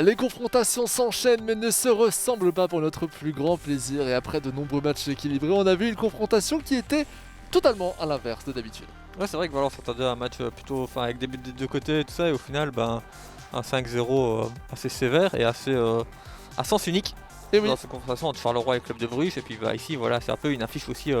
Les confrontations s'enchaînent mais ne se ressemblent pas pour notre plus grand plaisir. Et après de nombreux matchs équilibrés, on a vu une confrontation qui était totalement à l'inverse de d'habitude. Ouais, c'est vrai que voilà, on s'attendait à un match plutôt, avec des buts des deux côtés et tout ça, et au final, un 5-0 assez sévère et assez à sens unique. Et oui, Dans cette confrontation entre Charleroi et le Club de Bruges, et puis ici, voilà, c'est un peu une affiche aussi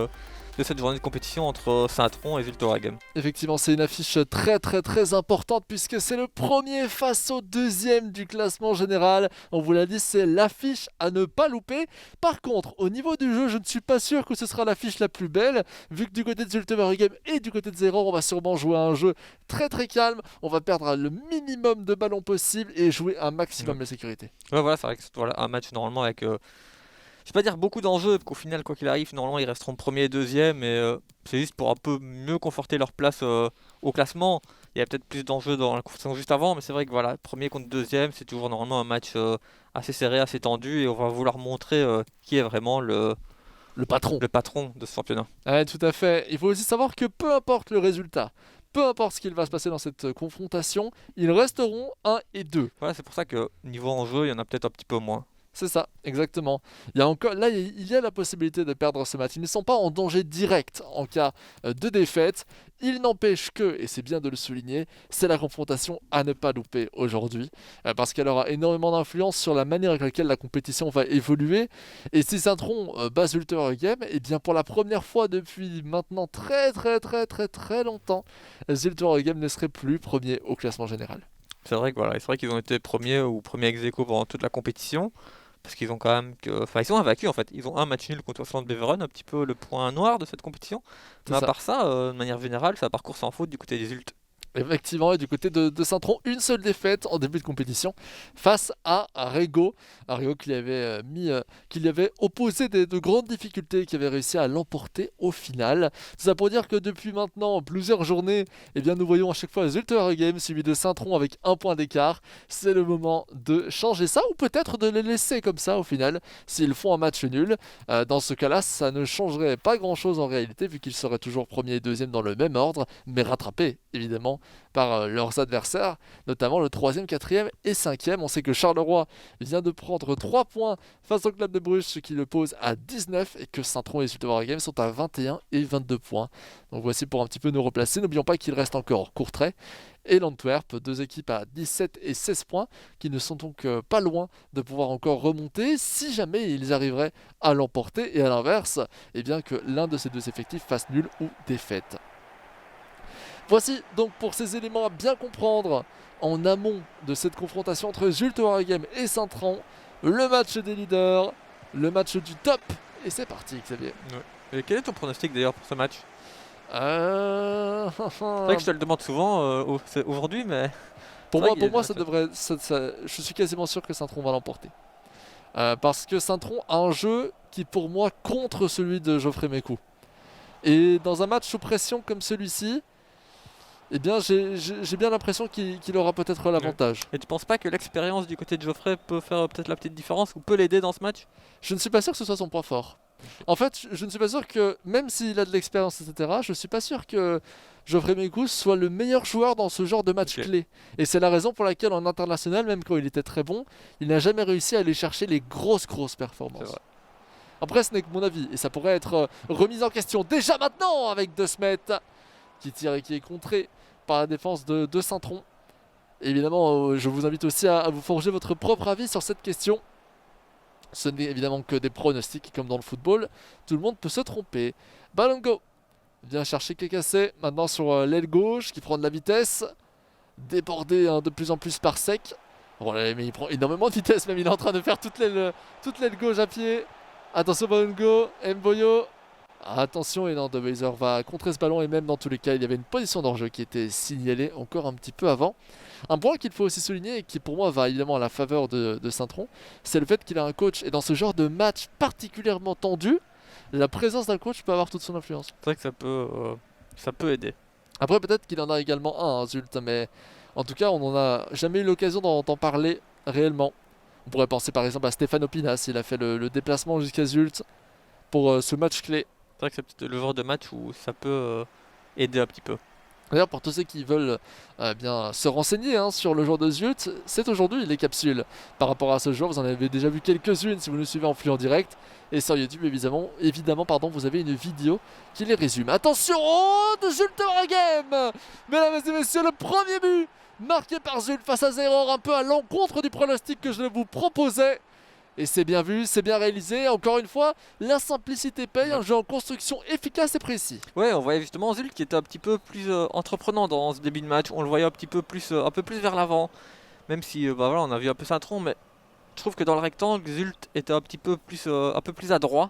de cette journée de compétition entre Saint-Tron et Zulte Waregem. effectivement, c'est une affiche très importante puisque c'est le premier face au deuxième du classement général. On vous l'a dit, c'est l'affiche à ne pas louper. Par contre, au niveau du jeu, je ne suis pas sûr que ce sera l'affiche la plus belle, vu que du côté de Zulte Waregem et du côté de Zéro, on va sûrement jouer à un jeu très calme. On va perdre le minimum de ballons possible et jouer un maximum de sécurité. Ouais, voilà, c'est vrai que c'est voilà, un match normalement avec, je vais pas dire beaucoup d'enjeux, qu'au final, quoi qu'il arrive, normalement ils resteront premier et deuxième, et c'est juste pour un peu mieux conforter leur place au classement. Il y a peut-être plus d'enjeux dans la confrontation juste avant, mais c'est vrai que voilà, premier contre deuxième, c'est toujours normalement un match assez serré, assez tendu, et on va vouloir montrer qui est vraiment Le patron. le patron de ce championnat. Ouais, tout à fait. Il faut aussi savoir que peu importe le résultat, peu importe ce qu'il va se passer dans cette confrontation, ils resteront 1 et 2. Voilà, c'est pour ça que niveau enjeu, il y en a peut-être un petit peu moins. C'est ça, exactement. Il y a encore, là, il y a la possibilité de perdre ce match. Ils ne sont pas en danger direct en cas de défaite. Il n'empêche que, et c'est bien de le souligner, c'est la confrontation à ne pas louper aujourd'hui, parce qu'elle aura énormément d'influence sur la manière avec laquelle la compétition va évoluer. Et si Saint-Tron bat Zulte Waregem, et bien pour la première fois depuis maintenant très longtemps, Zulte Waregem ne serait plus premier au classement général. C'est vrai que voilà, c'est vrai qu'ils ont été premiers ou premiers ex aequo pendant toute la compétition. Parce qu'ils ont quand même enfin, ils sont invaincus en fait. Ils ont un match nul contre Sand Beveren, un petit peu le point noir de cette compétition. C'est Mais à ça. part ça, de manière générale, c'est un parcours sans faute du côté des Ultes. Effectivement, et du côté de Saint-Tron, une seule défaite en début de compétition face à Rego. Rego qui lui avait opposé de grandes difficultés et qui avait réussi à l'emporter au final. C'est ça pour dire que depuis maintenant plusieurs journées, eh bien, nous voyons à chaque fois Zulte Waregem suivi de Saint-Tron avec un point d'écart. C'est le moment de changer ça ou peut-être de les laisser comme ça au final s'ils font un match nul. Dans ce cas-là, ça ne changerait pas grand-chose en réalité vu qu'ils seraient toujours premier et deuxième dans le même ordre, mais rattrapés évidemment par leurs adversaires, notamment le 3e, 4e et 5e. On sait que Charleroi vient de prendre 3 points face au Club de Bruges, ce qui le pose à 19, et que Saint-Tron et Zulte Waregem sont à 21 et 22 points. Donc voici pour un petit peu nous replacer. N'oublions pas qu'il reste encore Courtrai et l'Antwerp, deux équipes à 17 et 16 points, qui ne sont donc pas loin de pouvoir encore remonter si jamais ils arriveraient à l'emporter, et à l'inverse, eh bien que l'un de ces deux effectifs fasse nul ou défaite. Voici donc pour ces éléments à bien comprendre en amont de cette confrontation entre Zulte Waregem et Saint-Tron, le match des leaders, le match du top, et c'est parti Xavier. Ouais. Et quel est ton pronostic d'ailleurs pour ce match? C'est Pour vrai que je te le demande souvent aujourd'hui, mais c'est vrai moi, qu'il y a des ça matchs- devrait, je suis quasiment sûr que Saint-Tron va l'emporter. Parce que Saint-Tron a un jeu qui pour moi contre celui de Geoffrey Mécou. Et dans un match sous pression comme celui-ci, eh bien, j'ai bien l'impression qu'il aura peut-être l'avantage. Et tu penses pas que l'expérience du côté de Geoffrey peut faire peut-être la petite différence ou peut l'aider dans ce match? Je ne suis pas sûr que ce soit son point fort. En fait, je ne suis pas sûr que, même s'il a de l'expérience, etc., je ne suis pas sûr que Geoffrey Mécou soit le meilleur joueur dans ce genre de match Ok. clé. Et c'est la raison pour laquelle en international, même quand il était très bon, il n'a jamais réussi à aller chercher les grosses C'est performances. vrai. Après, ce n'est que mon avis, et ça pourrait être remis en question déjà maintenant avec De Smet, qui tire et qui est contré par la défense de Saint-Tron. Évidemment, je vous invite aussi à vous forger votre propre avis sur cette question. Ce n'est évidemment que des pronostics comme dans le football. Tout le monde peut se tromper. Balongo vient chercher Kekase maintenant sur l'aile gauche qui prend de la vitesse. Débordé de plus en plus par Sec. Bon, là, mais il prend énormément de vitesse, même il est en train de faire toute l'aile gauche à pied. Attention Balongo, Mboyo. Attention, et non, De Weiser va contrer ce ballon, et même dans tous les cas, il y avait une position d'enjeu qui était signalée encore un petit peu avant. Un point qu'il faut aussi souligner et qui pour moi va évidemment à la faveur de Saint-Tron, c'est le fait qu'il a un coach, et dans ce genre de match particulièrement tendu, la présence d'un coach peut avoir toute son influence. C'est vrai que ça peut aider. Après peut-être qu'il en a également un, Zult, mais en tout cas on n'en a jamais eu l'occasion d'en parler réellement. On pourrait penser par exemple à Stéphane Opinas, il a fait le déplacement jusqu'à Zult pour ce match clé. C'est vrai que c'est peut-être le genre de match où ça peut aider un petit peu. D'ailleurs, pour tous ceux qui veulent bien se renseigner sur le joueur de Zult, c'est aujourd'hui les capsules. Par rapport à ce joueur, vous en avez déjà vu quelques-unes si vous nous suivez en flux en direct. Et sur YouTube, évidemment, pardon, vous avez une vidéo qui les résume. Attention, oh, de Zult Wargame. Mesdames et messieurs, le premier but marqué par Zult face à Zeror, un peu à l'encontre du pronostic que je vous proposais. Et c'est bien vu, c'est bien réalisé. Encore une fois, la simplicité paye, un jeu en construction efficace et précis. Ouais, on voyait justement Zult qui était un petit peu plus entreprenant dans ce début de match. On le voyait un peu plus vers l'avant. Même si bah voilà, on a vu un peu Saint-Tron, mais je trouve que dans le rectangle, Zult était un peu plus adroit.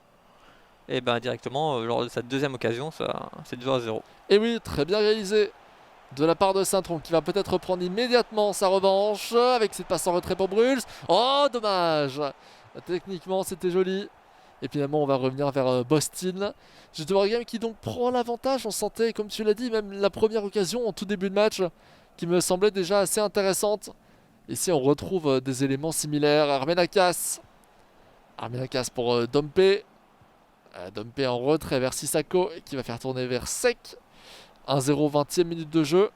Et ben directement, lors de sa deuxième occasion, c'est 2-0. Et oui, très bien réalisé de la part de Saint-Tron qui va peut-être prendre immédiatement sa revanche avec cette passe en retrait pour Bruls. Oh, dommage. Techniquement, c'était joli. Et finalement, on va revenir vers Boston. Juste Wargame qui donc prend l'avantage. On sentait, comme tu l'as dit, même la première occasion en tout début de match qui me semblait déjà assez intéressante. Ici, on retrouve des éléments similaires. Armenakas pour Dompe. Dompe en retrait vers Sissako qui va faire tourner vers Sek. 1-0, 20e minute de jeu.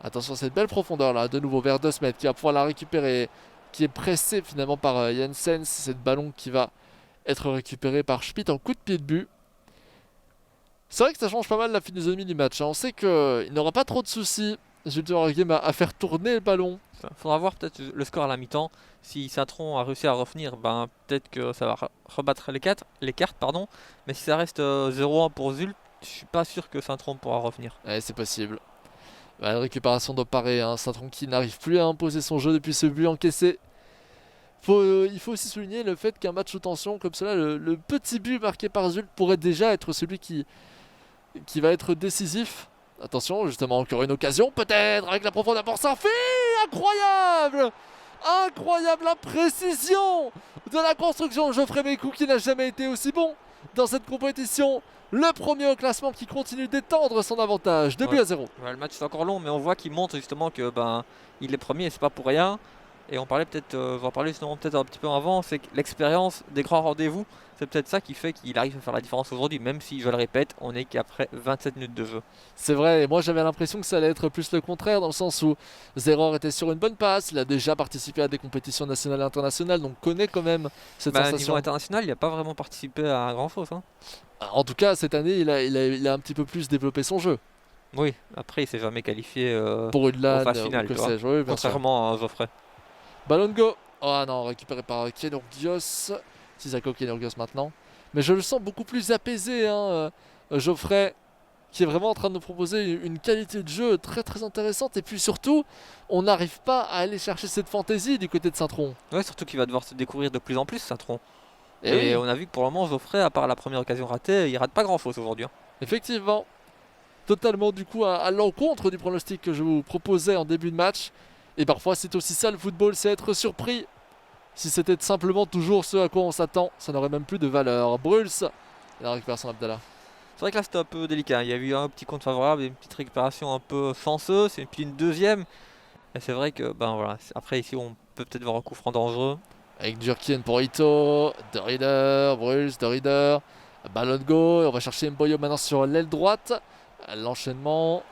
Attention à cette belle profondeur là, de nouveau vers Dosmet qui va pouvoir la récupérer. Qui est pressé finalement par Jensen. C'est ce ballon qui va être récupéré par Schmidt en coup de pied de but. C'est vrai que ça change pas mal la philosophie du match. On sait qu'il n'aura pas trop de soucis, Zult Wargame, à faire tourner le ballon. Faudra voir peut-être le score à la mi-temps. Si Saint-Tron a réussi à revenir, ben peut-être que ça va rebattre les cartes, pardon. Mais si ça reste 0-1 pour Zult, je suis pas sûr que Saint-Tron pourra revenir. Ouais, c'est possible. La récupération d'Opparé, Saint-Tron qui n'arrive plus à imposer son jeu depuis ce but encaissé. Il faut aussi souligner le fait qu'un match sous tension comme cela, le petit but marqué par Zult pourrait déjà être celui qui va être décisif. Attention, justement, encore une occasion, peut-être, avec la profondeur pour Safi. Incroyable! Incroyable la précision de la construction. Geoffrey Mécou qui n'a jamais été aussi bon dans cette compétition. Le premier au classement qui continue d'étendre son avantage. 2-0. Ouais, le match est encore long, mais on voit qu'il montre justement que il est premier et c'est pas pour rien. Et on va en parler justement peut-être un petit peu avant, c'est que l'expérience des grands rendez-vous, c'est peut-être ça qui fait qu'il arrive à faire la différence aujourd'hui, même si, je le répète, on est qu'après 27 minutes de jeu. C'est vrai, et moi j'avais l'impression que ça allait être plus le contraire, dans le sens où Zeror était sur une bonne passe, il a déjà participé à des compétitions nationales et internationales, donc connaît quand même cette sensation. Niveau international, il n'a pas vraiment participé à grand chose. En tout cas, cette année, il a un petit peu plus développé son jeu. Oui, après il s'est jamais qualifié pour une LAN, aux phases finales, que sais-je, oui, contrairement à Geoffrey. Ballon go. Oh non, récupéré par Kenorgios. Sissako Kenorgios maintenant. Mais je le sens beaucoup plus apaisé, Geoffrey, qui est vraiment en train de nous proposer une qualité de jeu très très intéressante. Et puis surtout, on n'arrive pas à aller chercher cette fantaisie du côté de Saint-Tron. Ouais, surtout qu'il va devoir se découvrir de plus en plus, Saint-Tron. Et oui. On a vu que pour le moment, Geoffrey, à part la première occasion ratée, il rate pas grand-chose aujourd'hui. Effectivement. Totalement du coup à l'encontre du pronostic que je vous proposais en début de match. Et parfois c'est aussi ça le football, c'est être surpris. Si c'était simplement toujours ce à quoi on s'attend, ça n'aurait même plus de valeur. Bruls, la récupération d'Abdallah. C'est vrai que là c'était un peu délicat, il y a eu un petit compte favorable et une petite récupération un peu chanceuse, et puis une deuxième. Et c'est vrai que, voilà, après ici on peut peut-être voir un coup franc dangereux. Avec Durkien pour Ito, De Rieder, Bruls, De Rieder, ballon de go, on va chercher Mboyo maintenant sur l'aile droite. L'enchaînement,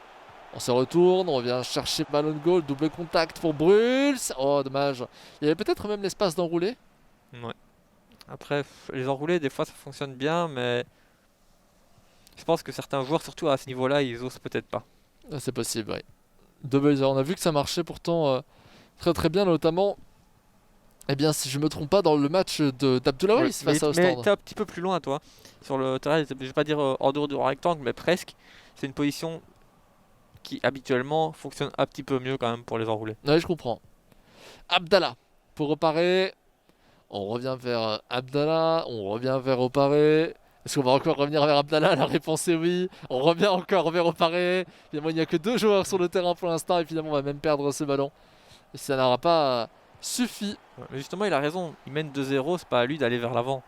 on se retourne, on vient chercher ballon de goal, double contact pour Bruls. Oh dommage, il y avait peut-être même l'espace d'enrouler. Ouais. Après, les enroulés des fois ça fonctionne bien, mais je pense que certains joueurs, surtout à ce niveau-là, ils osent peut-être pas. C'est possible, oui. On a vu que ça marchait pourtant très très bien, notamment, eh bien si je me trompe pas, dans le match d'Abdoulaye face à Ostende. Mais t'es un petit peu plus loin toi, sur le terrain, je vais pas dire en dehors du rectangle, mais presque. C'est une position qui habituellement fonctionne un petit peu mieux quand même pour les enrouler. Oui, je comprends. Abdallah pour Opparé. On revient vers Abdallah, on revient vers Opparé. Est-ce qu'on va encore revenir vers Abdallah? La réponse est oui. On revient encore vers Opparé. Finalement, il n'y a que 2 joueurs sur le terrain pour l'instant et finalement, on va même perdre ce ballon. Et ça n'aura pas suffi. Mais justement, il a raison. Il mène 2-0, c'est pas à lui d'aller vers l'avant.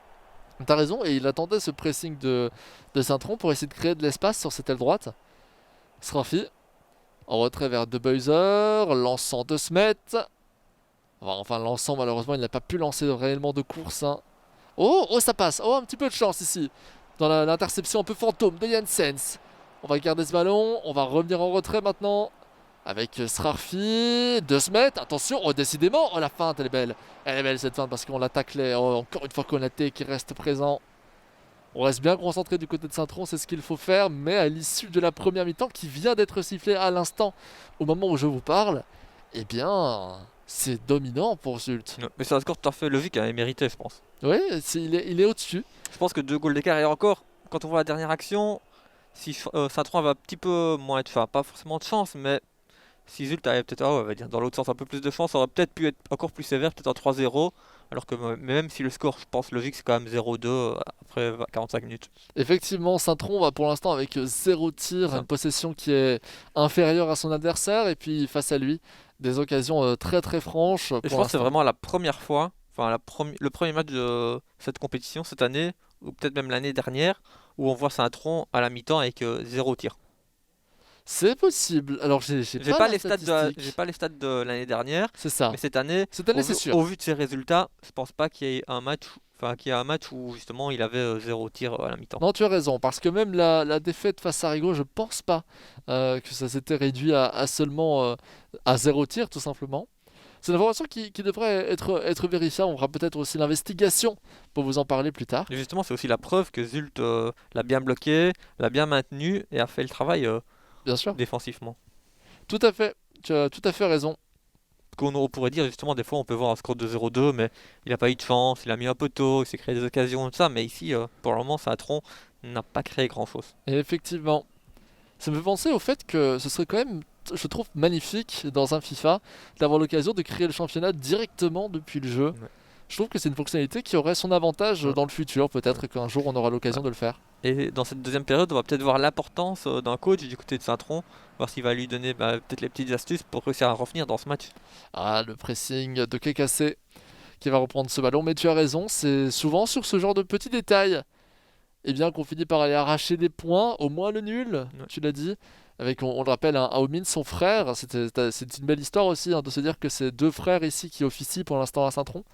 T'as raison, et il attendait ce pressing de Saint-Tron pour essayer de créer de l'espace sur cette aile droite. Srafi, en retrait vers De Buyser, lançant de Smet. Enfin, lançant, malheureusement, il n'a pas pu lancer réellement de course. Oh, ça passe. Oh, un petit peu de chance ici. Dans l'interception un peu fantôme de Janssens. On va garder ce ballon. On va revenir en retrait maintenant. Avec Srarfi. 2 se mettre. Attention. Oh, décidément. Oh, la feinte, elle est belle. Elle est belle cette feinte parce qu'on l'a taclé. Oh, encore une fois Konaté qui reste présent. On reste bien concentré du côté de Saint-Tron, c'est ce qu'il faut faire. Mais à l'issue de la première mi-temps qui vient d'être sifflée à l'instant, au moment où je vous parle, eh bien, c'est dominant pour Zult. Mais c'est un score tout à fait logique et mérité, je pense. Oui, il est au-dessus. Je pense que 2 goals d'écart, et encore, quand on voit la dernière action, si Saint-Tron avait un petit peu moins de chance, pas forcément de chance, mais si Zult avait peut-être, on va dire dans l'autre sens, un peu plus de chance, ça aurait peut-être pu être encore plus sévère, peut-être un 3-0. Alors que même si le score, je pense, logique, c'est quand même 0-2 après 45 minutes. Effectivement, Saint-Tron va pour l'instant avec 0 tir, Ça. une possession qui est inférieure à son adversaire, et puis face à lui, des occasions très très franches Et je pour pense que c'est l'instant. vraiment la première fois, enfin le premier match de cette compétition cette année, ou peut-être même l'année dernière, où on voit Saint-Tron à la mi-temps avec 0 tir. C'est possible. Alors, j'ai J'ai pas pas la les stats j'ai statistique. pas les stats de l'année dernière, C'est ça. mais cette année, Cette année, c'est sûr. au vu de ses résultats, je pense pas qu'il y ait un match, qu'il y ait un match où justement il avait 0 tir à la mi-temps. Non, tu as raison, parce que même la défaite face à Rigaud, je pense pas que ça s'était réduit à seulement à 0 tir, tout simplement. C'est une information qui devrait être vérifiable. On fera peut-être aussi l'investigation pour vous en parler plus tard. Et justement, c'est aussi la preuve que Zult l'a bien bloqué, l'a bien maintenu et a fait le travail Bien sûr. défensivement. Tout à fait. Tu as tout à fait raison. Qu'on pourrait dire justement, des fois on peut voir un score de 0-2, mais il n'a pas eu de chance, il a mis un poteau, il s'est créé des occasions, tout ça, mais ici, pour le moment, Saint-Tron n'a pas créé grand-chose. Et effectivement, ça me fait penser au fait que ce serait quand même, je trouve, magnifique dans un FIFA d'avoir l'occasion de créer le championnat directement depuis le jeu. Ouais. Je trouve que c'est une fonctionnalité qui aurait son avantage Ouais. dans le futur. Peut-être qu'un jour on aura l'occasion Ouais. de le faire. Et dans cette deuxième période, on va peut-être voir l'importance d'un coach du côté de Saint-Tron, voir s'il va lui donner peut-être les petites astuces pour réussir à revenir dans ce match. Ah, le pressing de Kekase qui va reprendre ce ballon. Mais tu as raison, c'est souvent sur ce genre de petits détails eh bien, qu'on finit par aller arracher des points, au moins le nul, Ouais. tu l'as dit. Avec, on le rappelle, hein, Aomin, son frère, c'est une belle histoire aussi hein, de se dire que c'est 2 frères ici qui officient pour l'instant à Saint-Tron.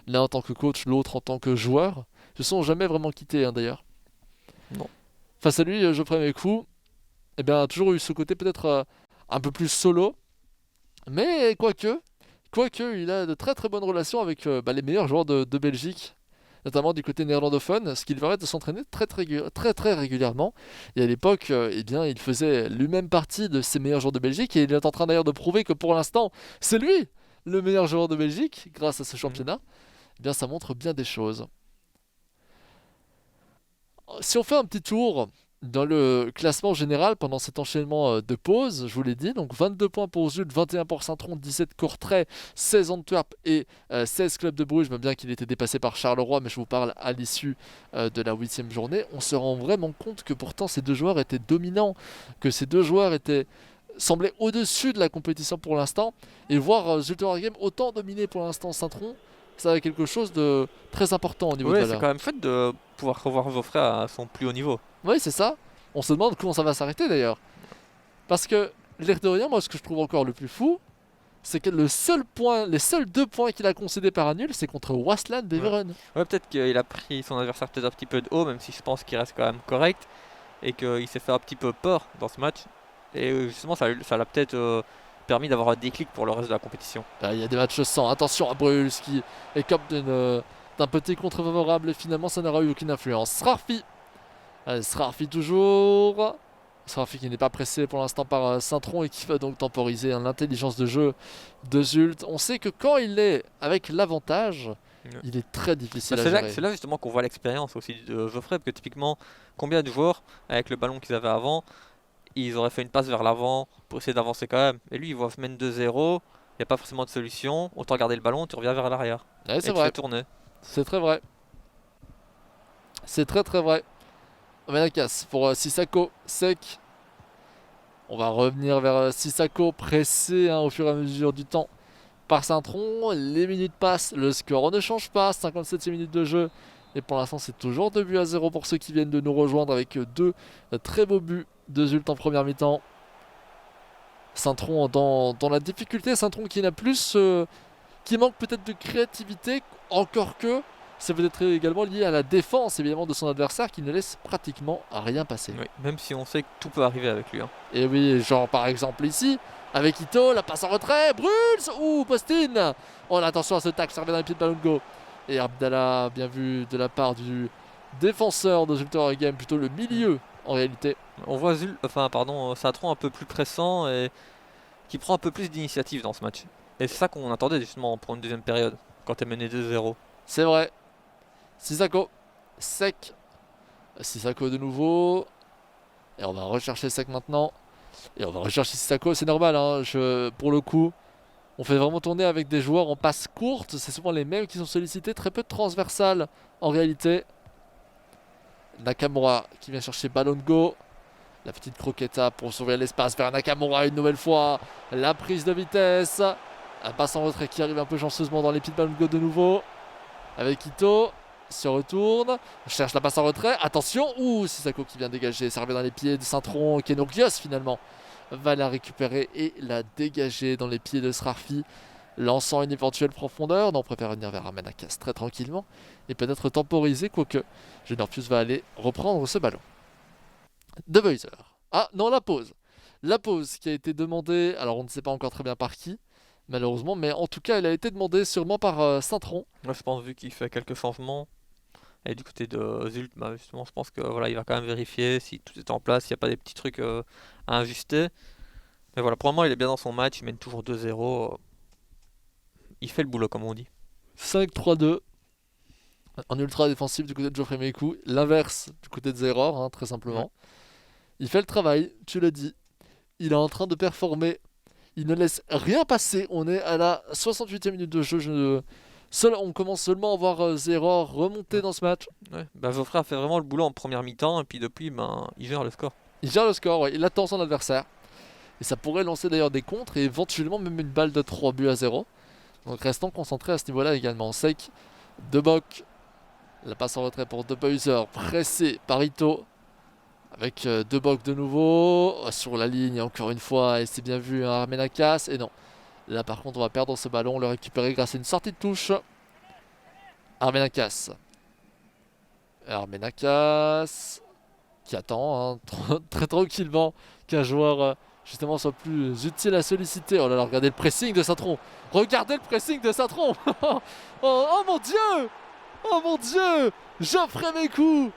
L'un en tant que coach, l'autre en tant que joueur. Ils se sont jamais vraiment quittés hein, d'ailleurs. Non. Face à lui, Geoffrey Mécou, eh bien, a toujours eu ce côté peut-être un peu plus solo. Mais quoique, il a de très très bonnes relations avec les meilleurs joueurs de Belgique, notamment du côté néerlandophone, ce qui lui permet de s'entraîner très régulièrement. Et à l'époque, eh bien, il faisait lui-même partie de ces meilleurs joueurs de Belgique, et il est en train d'ailleurs de prouver que pour l'instant, c'est lui le meilleur joueur de Belgique, grâce à ce Mhm. championnat. Eh bien, ça montre bien des choses. Si on fait un petit tour dans le classement général pendant cet enchaînement de pauses, je vous l'ai dit, donc 22 points pour Zult, 21 pour Saint-Tron, 17 Courtrai, 16 Antwerp et 16 Club de Bruges, même bien qu'il était dépassé par Charleroi, mais je vous parle à l'issue de la 8e journée, on se rend vraiment compte que pourtant ces deux joueurs étaient dominants, que ces deux joueurs semblaient au-dessus de la compétition pour l'instant, et voir Zulte Waregem autant dominer pour l'instant Saint-Tron, ça a quelque chose de très important au niveau de Ouais, c'est valeur. quand même chouette de pouvoir revoir vos frères à son plus haut niveau. Oui, c'est ça. On se demande comment ça va s'arrêter d'ailleurs. Parce que, l'air de rien, moi, ce que je trouve encore le plus fou, c'est que les seuls 2 points qu'il a concédés par un nul, c'est contre Waasland Beveren. Ouais, peut-être qu'il a pris son adversaire peut-être un petit peu de haut, même si je pense qu'il reste quand même correct, et qu'il s'est fait un petit peu peur dans ce match. Et justement, ça l'a peut-être permis d'avoir un déclic pour le reste de la compétition. Là, il y a des matchs sans. Attention à Bruls qui écope d'un petit contre favorable et finalement ça n'aura eu aucune influence. Srarfi. Srarfi toujours. Srarfi qui n'est pas pressé pour l'instant par Saint-Tron et qui va donc temporiser l'intelligence de jeu de Zult. On sait que quand il est avec l'avantage, Ouais. il est très difficile à C'est là, gérer. c'est là justement qu'on voit l'expérience aussi de Geoffrey, parce que typiquement, combien de joueurs, avec le ballon qu'ils avaient avant, ils auraient fait une passe vers l'avant pour essayer d'avancer quand même. Et lui, il voit se mettre 2-0, il n'y a pas forcément de solution, autant garder le ballon, tu reviens vers l'arrière. Ouais, Et c'est tu fais vrai. tourner. C'est très vrai. C'est très très vrai. On met la casse pour Sissako. Sec. On va revenir vers Sissako, pressé au fur et à mesure du temps par Saint-Tron. Les minutes passent, le score ne change pas. 57e minute de jeu. Et pour l'instant, c'est toujours 2 buts à 0 pour ceux qui viennent de nous rejoindre avec 2 très beaux buts de Zult en première mi-temps. Saint-Tron dans la difficulté. Saint-Tron qui n'a plus. Qui manque peut-être de créativité. Encore que. c'est peut-être également lié à la défense évidemment de son adversaire qui ne laisse pratiquement rien passer. Oui, même si on sait que tout peut arriver avec lui. Hein. Et oui, genre par exemple ici, avec Ito, la passe en retrait, Bruls ou Postin. Oh, attention à ce tacle, ça revient dans les pieds de Balongo. Et Abdallah, bien vu de la part du défenseur de Zulte Waregem, plutôt le milieu en réalité. On voit Satron un peu plus pressant et qui prend un peu plus d'initiative dans ce match. Et c'est ça qu'on attendait justement pour une deuxième période, quand t'es mené 2-0. C'est vrai. Sissako, Sec. Sissako de nouveau. Et on va rechercher Sec maintenant. Et on va rechercher Sissako, c'est normal. Hein. Pour le coup, on fait vraiment tourner avec des joueurs en passe courte. C'est souvent les mêmes qui sont sollicités. Très peu de transversales en réalité. Nakamura qui vient chercher Balongo. La petite croqueta pour sauver l'espace vers Nakamura une nouvelle fois. La prise de vitesse. Un passe en retrait qui arrive un peu chanceusement dans les pieds de Balongo de nouveau. Avec Ito. Se retourne. On cherche la passe en retrait. Attention. Ouh, Sissako qui vient dégager. Ça revient dans les pieds de Saint-Tron. Kenurgios finalement va la récupérer et la dégager dans les pieds de Srarfi. Lançant une éventuelle profondeur. Non, on préfère venir vers Armenakas très tranquillement. Et peut-être temporiser. Quoique Junior Pius va aller reprendre ce ballon. De Beuser. Ah non, la pause. La pause qui a été demandée, alors on ne sait pas encore très bien par qui, malheureusement, mais en tout cas elle a été demandée sûrement par Saint-Tron. Moi je pense vu qu'il fait quelques changements, et du côté de Zult, bah, justement je pense que voilà, il va quand même vérifier si tout est en place, s'il n'y a pas des petits trucs à ajuster. Mais voilà, pour le moment il est bien dans son match, il mène toujours 2-0. Il fait le boulot comme on dit. 5-3-2. En ultra défensif du côté de Geoffrey Mekou. L'inverse du côté de Zeror, hein, très simplement. Ouais. Il fait le travail, tu l'as dit. Il est en train de performer. Il ne laisse rien passer. On est à la 68e minute de jeu. On commence seulement à voir Zeror remonter dans ce match. Ouais. Bah, Geoffrey a fait vraiment le boulot en première mi-temps. Et puis depuis, il gère le score. Il gère le score, ouais. Il attend son adversaire. Et ça pourrait lancer d'ailleurs des contres et éventuellement même une balle de 3-0. Donc restons concentrés à ce niveau-là également. Sec, Deboc. La passe en retrait pour De Beuser, pressé par Ito. Avec Deboc de nouveau. Sur la ligne, encore une fois. Et c'est bien vu, hein, Armenakas. Et non. Là, par contre, on va perdre ce ballon. Le récupérer grâce à une sortie de touche. Armenakas. Armenakas. Qui attend, hein, très tranquillement, qu'un joueur justement soit plus utile à solliciter. Oh là là, regardez le pressing de Saint-Tron. Regardez le pressing de Saint-Tron. Oh mon Dieu. Oh mon Dieu. Geoffrey Mekou.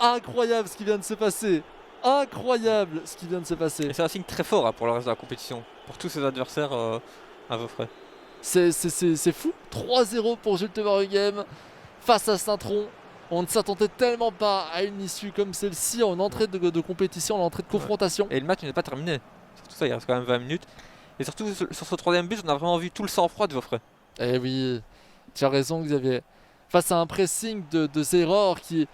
Incroyable ce qui vient de se passer. Incroyable ce qui vient de se passer. Et c'est un signe très fort hein, pour le reste de la compétition. Pour tous ses adversaires à Geoffrey. C'est fou. 3-0 pour Zulte Waregem face à Saint-Tron. On ne s'attendait tellement pas à une issue comme celle-ci en entrée de compétition, en entrée de confrontation. Et le match n'est pas terminé. Surtout ça, il reste quand même 20 minutes. Et surtout sur ce troisième but, on a vraiment vu tout le sang-froid de Geoffrey. Eh oui, tu as raison Xavier. Face à un pressing de Zeror qui...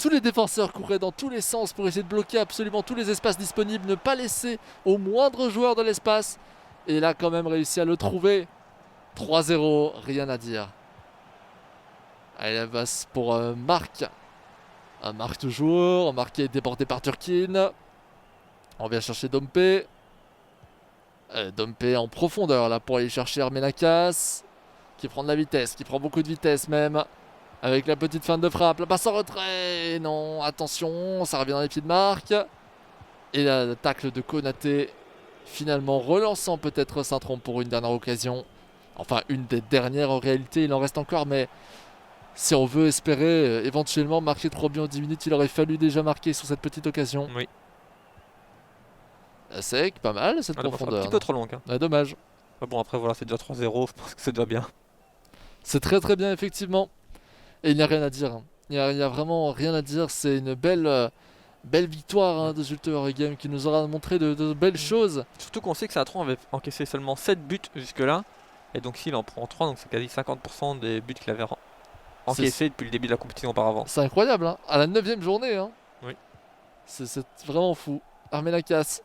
Tous les défenseurs couraient dans tous les sens pour essayer de bloquer absolument tous les espaces disponibles, ne pas laisser au moindre joueur de l'espace. Et là quand même réussi à le trouver. 3-0, rien à dire. Allez, la passe pour Marc. Un Marc toujours. Marc qui est déporté par Turkin. On vient chercher Dompe. Dompe en profondeur là pour aller chercher Armenakas. Qui prend de la vitesse, qui prend beaucoup de vitesse même. Avec la petite fin de frappe. La passe en retrait. Non, attention. Ça revient dans les pieds de Marc. Et la tacle de Konaté. Finalement relançant peut-être Saint-Tron pour une dernière occasion. Enfin, une des dernières en réalité. Il en reste encore, mais... Si on veut espérer éventuellement marquer 3 buts en 10 minutes, il aurait fallu déjà marquer sur cette petite occasion. Oui. Sec, pas mal cette profondeur. Un petit peu trop longue. Hein. Ouais, dommage. Bon après voilà, c'est déjà 3-0, je pense que c'est déjà bien. C'est très très bien effectivement. Et il n'y a rien à dire. Hein. Il n'y a vraiment rien à dire. C'est une belle victoire hein, de Zulte Waregem qui nous aura montré de belles choses. Surtout qu'on sait que Saint-Tron avait encaissé seulement 7 buts jusque-là. Et donc s'il en prend 3, donc c'est quasi 50% des buts qu'il avait encaissé depuis le début de la compétition auparavant. C'est incroyable, hein, à la 9e journée. Hein. Oui. C'est vraiment fou. Armenakas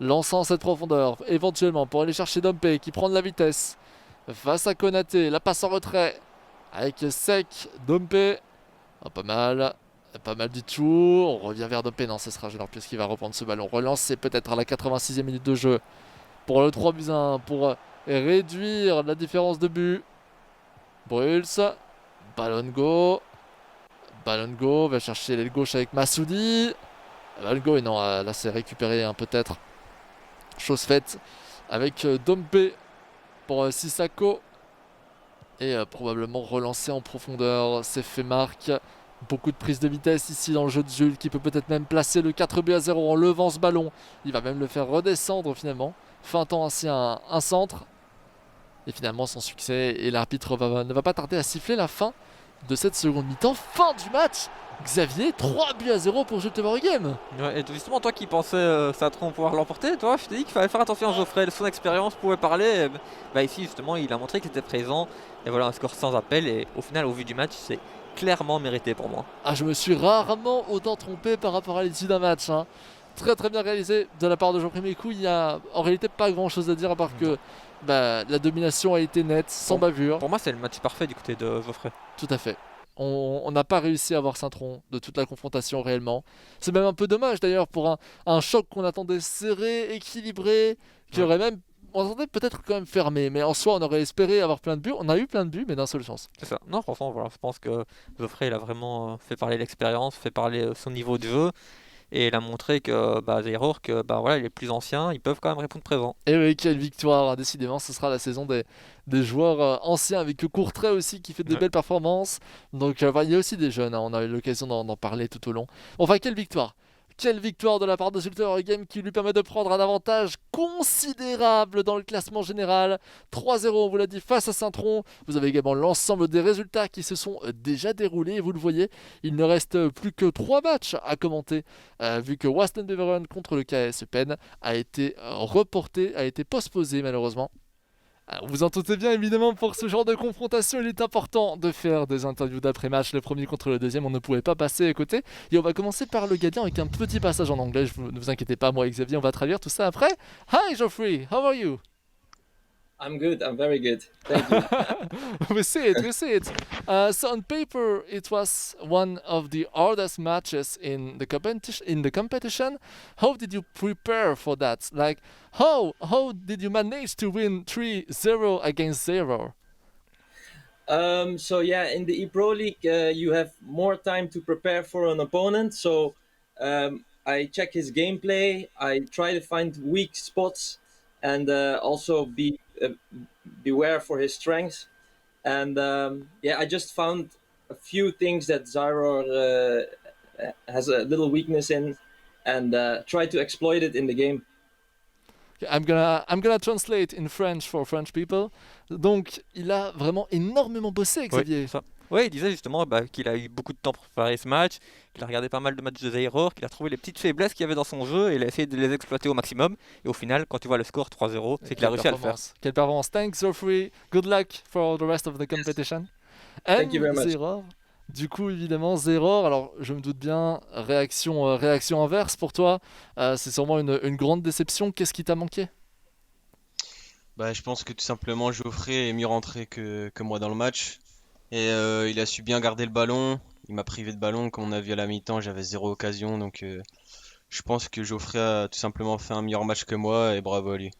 lançant cette profondeur, éventuellement pour aller chercher Dompe qui prend de la vitesse. Face à Konaté, la passe en retrait. Avec Sec, Dompe. Oh, pas mal du tout. On revient vers Dompe. Non, ce sera Junior Pius qui va reprendre ce ballon. Relancer peut-être à la 86e minute de jeu. Pour le 3-1. Pour réduire la différence de but. Bruls. Balongo. Balongo va chercher l'aile gauche avec Massoudi. Balongo, et non, là c'est récupéré peut-être. Chose faite avec Dombe pour Sissako. Et probablement relancé en profondeur. C'est fait marque. Beaucoup de prise de vitesse ici dans le jeu de Jules qui peut peut-être même placer le 4-0 en levant ce ballon. Il va même le faire redescendre finalement. Feintant ainsi un centre. Et finalement son succès. Et l'arbitre ne va pas tarder à siffler la fin de cette seconde mi-temps. Fin du match. Xavier, 3-0 pour Jules Game. Ouais, et justement, toi qui pensais Saint-Tron pouvoir l'emporter, toi, je t'ai dit qu'il fallait faire attention à Geoffrey. Son expérience pouvait parler. Bah ici, justement, il a montré qu'il était présent. Et voilà, un score sans appel. Et au final, au vu du match, c'est clairement mérité pour moi. Ah, je me suis rarement autant trompé par rapport à l'issue d'un match. Très très bien réalisé de la part de Geoffrey Mécou. Il n'y a en réalité pas grand chose à dire à part que la domination a été nette, sans bavure. Pour moi, c'est le match parfait du côté de Geoffrey. Tout à fait. On n'a pas réussi à avoir Saint-Tron de toute la confrontation réellement. C'est même un peu dommage d'ailleurs pour un choc qu'on attendait serré, équilibré, qui aurait même... On attendait peut-être quand même fermé, mais en soi on aurait espéré avoir plein de buts. On a eu plein de buts, mais d'un seul sens. C'est ça. Non, franchement, voilà, je pense que Geoffrey, il a vraiment fait parler l'expérience, fait parler son niveau de jeu. Et il a montré que Zaïre, que voilà, les plus anciens, ils peuvent quand même répondre présent. Et oui, quelle victoire, décidément, ce sera la saison des joueurs anciens, avec Courtrai aussi qui fait de belles performances. Donc il y a aussi des jeunes, on a eu l'occasion d'en parler tout au long. Enfin, quelle victoire! Quelle victoire de la part de Zulte Game qui lui permet de prendre un avantage considérable dans le classement général. 3-0, on vous l'a dit, face à Saint-Tron. Vous avez également l'ensemble des résultats qui se sont déjà déroulés. Vous le voyez, il ne reste plus que 3 matchs à commenter, vu que Waston Beveren contre le KS Eupen a été reporté, a été postposé malheureusement. Alors, vous en doutez bien, évidemment, pour ce genre de confrontation, il est important de faire des interviews d'après-match, le premier contre le deuxième, on ne pouvait pas passer à côté. Et on va commencer par le gardien avec un petit passage en anglais, ne vous inquiétez pas, moi et Xavier, on va traduire tout ça après. Hi Geoffrey, how are you? I'm good, I'm very good. Thank you. We see it. So on paper, it was one of the hardest matches in the competition. How did you prepare for that? Like, how did you manage to win 3-0 against 0? So yeah, in the ePro League, you have more time to prepare for an opponent. So I check his gameplay. I try to find weak spots, and also beware for his strengths. And I just found a few things that Zyror has a little weakness in, and try to exploit it in the game. I'm gonna translate in French for French people. Donc, il a vraiment énormément bossé, Xavier. Oui, ça. Ouais, il disait justement qu'il a eu beaucoup de temps pour préparer ce match, qu'il a regardé pas mal de matchs de Zaïre, qu'il a trouvé les petites faiblesses qu'il y avait dans son jeu et il a essayé de les exploiter au maximum. Et au final, quand tu vois le score 3-0, c'est qu'il a réussi à le faire. Quelle performance. Thanks, Geoffrey. Good luck for the rest of the competition. Thank you very much. Zaïre, du coup, évidemment, Zaïre, alors je me doute bien, réaction inverse pour toi. C'est sûrement une grande déception. Qu'est-ce qui t'a manqué? Je pense que tout simplement Geoffrey est mieux rentré que moi dans le match. Et il a su bien garder le ballon. Il m'a privé de ballon, comme on a vu à la mi-temps, j'avais 0 occasion. Donc je pense que Geoffrey a tout simplement fait un meilleur match que moi et bravo à lui.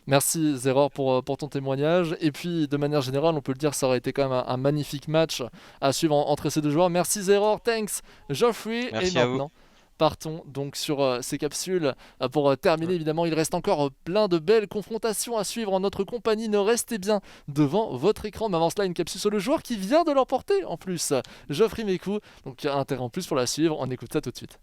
Merci Zeror pour ton témoignage. Et puis de manière générale, on peut le dire, ça aurait été quand même un magnifique match à suivre entre ces deux joueurs. Merci Zeror, thanks Geoffrey. Merci et à vous. maintenant, partons donc sur ces capsules pour terminer. Évidemment, il reste encore plein de belles confrontations à suivre en notre compagnie. Ne restez bien devant votre écran. Mais avant cela, une capsule sur le joueur qui vient de l'emporter en plus. Geoffrey Mécou. Donc intérêt en plus pour la suivre. On écoute ça tout de suite.